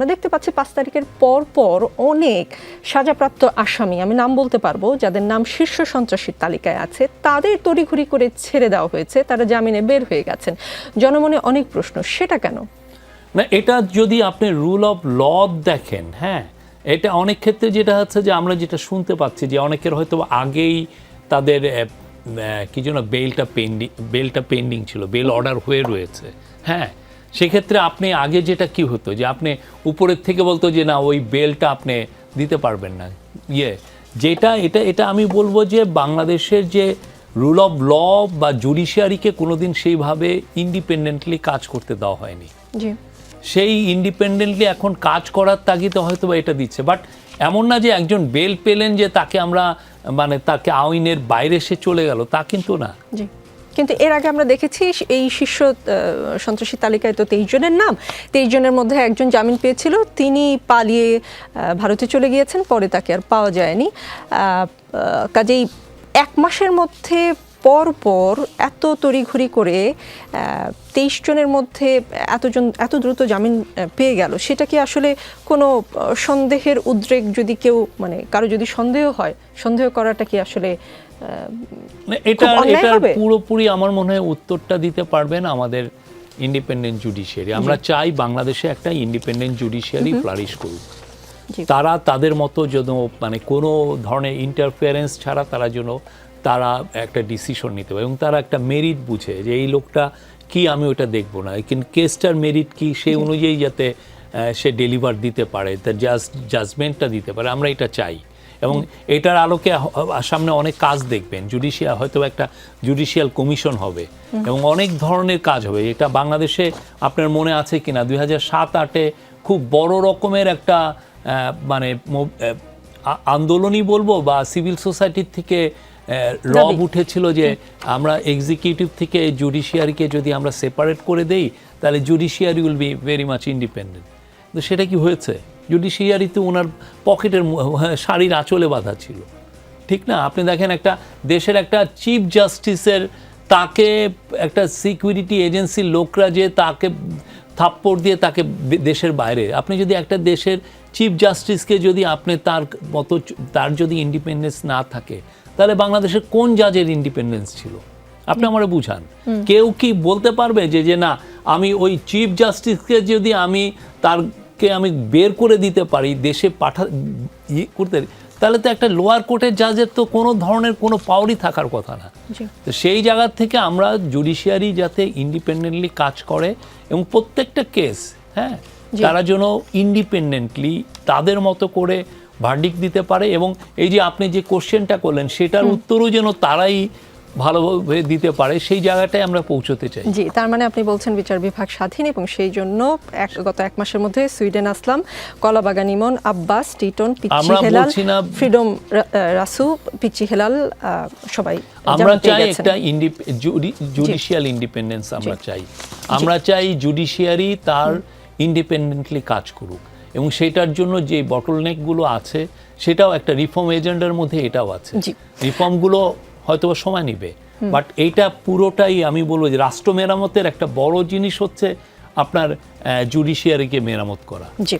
আমরা দেখতে পাচ্ছি 5 তারিখের পর পর অনেক সাজাপ্রাপ্ত আসামি, আমি নাম বলতে পারবো, যাদের নাম শীর্ষ সন্ত্রাসীর তালিকায় আছে, তাদের তড়িঘড়ি করে ছেড়ে দেওয়া হয়েছে, তারা জামিনে বের হয়ে গেছেন। জনমনে অনেক প্রশ্ন, সেটা কেন? না, এটা যদি আপনি রুল অফ ল দেখেন, হ্যাঁ, এটা অনেক ক্ষেত্রে যেটা হচ্ছে যে আমরা যেটা শুনতে পাচ্ছি যে অনেকের হয়তো আগেই তাদের কি যেন বেলটা পেন্ডিং ছিল, বেল অর্ডার হয়ে রয়েছে, হ্যাঁ, সেক্ষেত্রে আপনি আগে যেটা কি হতো যে আপনি উপরের থেকে বলতো যে না ওই বেলটা আপনি দিতে পারবেন না, এটা আমি বলবো যে বাংলাদেশের যে রুল অফ ল বা জুডিশিয়ারিকে কোনোদিন সেইভাবে ইন্ডিপেন্ডেন্টলি কাজ করতে দেওয়া হয়নি। সেই ইন্ডিপেন্ডেন্টলি এখন কাজ করার তাগিদে হয়তো বা এটা দিচ্ছে, বাট এমন না যে একজন বেল পেলেন যে তাকে আমরা মানে তাকে আইনের বাইরে সে চলে গেল, তা কিন্তু না। কিন্তু এর আগে আমরা দেখেছি এই শীর্ষ সন্ত্রাসী তালিকায় তো 23 জনের নাম, 23 জনের মধ্যে একজন জামিন পেয়েছিল, তিনি পালিয়ে ভারতে চলে গিয়েছেন, পরে তাকে আর পাওয়া যায়নি। কাজেই 1 মাসের মধ্যে পর পর এত তড়িঘড়ি করে 23 জনের মধ্যে এত দ্রুত জামিন পেয়ে গেল, সেটা কি আসলে কোনো সন্দেহের উদ্রেক, যদি কেউ মানে কারো যদি সন্দেহ হয়, সন্দেহ করাটা কি আসলে এটার পুরোপুরি আমার মনে হয় উত্তরটা দিতে পারবেন আমাদের ইন্ডিপেন্ডেন্ট জুডিশিয়ারি। আমরা চাই বাংলাদেশে একটা ইন্ডিপেন্ডেন্ট জুডিশিয়ারি ফ্লারিশ করুক, তারা তাদের মতো যেন মানে কোনো ধরনের ইন্টারফিয়ারেন্স ছাড়া তারা একটা ডিসিশন নিতে পারে এবং তারা একটা মেরিট বুঝে যে এই লোকটা কি, আমি ওটা দেখবো না, কিন্তু কেসটার মেরিট কি সেই অনুযায়ী যাতে সে ডেলিভার দিতে পারে, তার জাজমেন্টটা দিতে পারে, আমরা এটা চাই। এবং এটার আলোকে সামনে অনেক কাজ দেখবেন, হয়তো একটা জুডিশিয়াল কমিশন হবে এবং অনেক ধরনের কাজ হবে। এটা বাংলাদেশে আপনার মনে আছে কিনা 2007-08 খুব বড় রকমের একটা মানে আন্দোলনই বলবো বা সিভিল সোসাইটির থেকে রব উঠেছিল যে আমরা এক্সিকিউটিভ থেকে জুডিশিয়ারিকে যদি আমরা সেপারেট করে দেই তাহলে judiciary will be very much independent. তো সেটা কি হয়েছে? জুডিশিয়ারিতে ওনার পকেটের শাড়ির আঁচলে বাঁধা ছিল, ঠিক না? আপনি দেখেন একটা দেশের একটা চিফ জাস্টিসের, তাকে একটা সিকিউরিটি এজেন্সির লোকরা যে তাকে থাপ্পড় দিয়ে তাকে দেশের বাইরে, আপনি যদি একটা দেশের চিফ জাস্টিসকে যদি আপনি তার যদি ইন্ডিপেন্ডেন্স না থাকে, তাহলে বাংলাদেশের কোন জাজের ইন্ডিপেন্ডেন্স ছিল? আপনি আমারে বুঝান। কেউ কি বলতে পারবে যে না আমি ওই চিফ জাস্টিসকে যদি তারকে আমি বের করে দিতে পারি, দেশে করতে, তাহলে তো একটা লোয়ার কোর্টের জাজের তো কোনো ধরনের কোনো পাওয়ারই থাকার কথা না। তো সেই জায়গা থেকে আমরা জুডিশিয়ারি যাতে ইন্ডিপেন্ডেন্টলি কাজ করে এবং প্রত্যেকটা কেস, হ্যাঁ, তারা যেন ইন্ডিপেন্ডেন্টলি তাদের মতো করে ভার্ডিক্ট দিতে পারে এবং এই যে আপনি যে কোশ্চেনটা করলেন সেটার উত্তরও যেন তারাই ভালোভাবে দিতে পারে, সেই জায়গাটায় আমরা পৌঁছতে চাই। জি, তার মানে আপনি বলছেন বিচার বিভাগ স্বাধীন এবং সেই জন্য গত 1 মাসের মধ্যে সুইডেন আসলাম, কলাবাগান ইমন, আব্বাস, টিটন, পিচ্চি হেলাল, ফ্রিডম রাসু, পিচ্চি হেলাল, সবাই আমরা চাই একটা জুডিশিয়াল ইন্ডিপেন্ডেন্স আমরা চাই। আমরা চাই জুডিশিয়ারি তার ইন্ডিপেন্ডেন্টলি কাজ করুক এবং সেটার জন্য যে বটলনেকগুলো আছে সেটাও একটা রিফর্ম এজেন্ডার মধ্যে এটাও আছে। রিফর্মগুলো হয়তো সময় নিবে, বাট এইটা পুরোটাই আমি বলবো যে রাষ্ট্র মেরামতের একটা বড় জিনিস হচ্ছে আপনার জুডিশিয়ারিকে মেরামত করা। জি।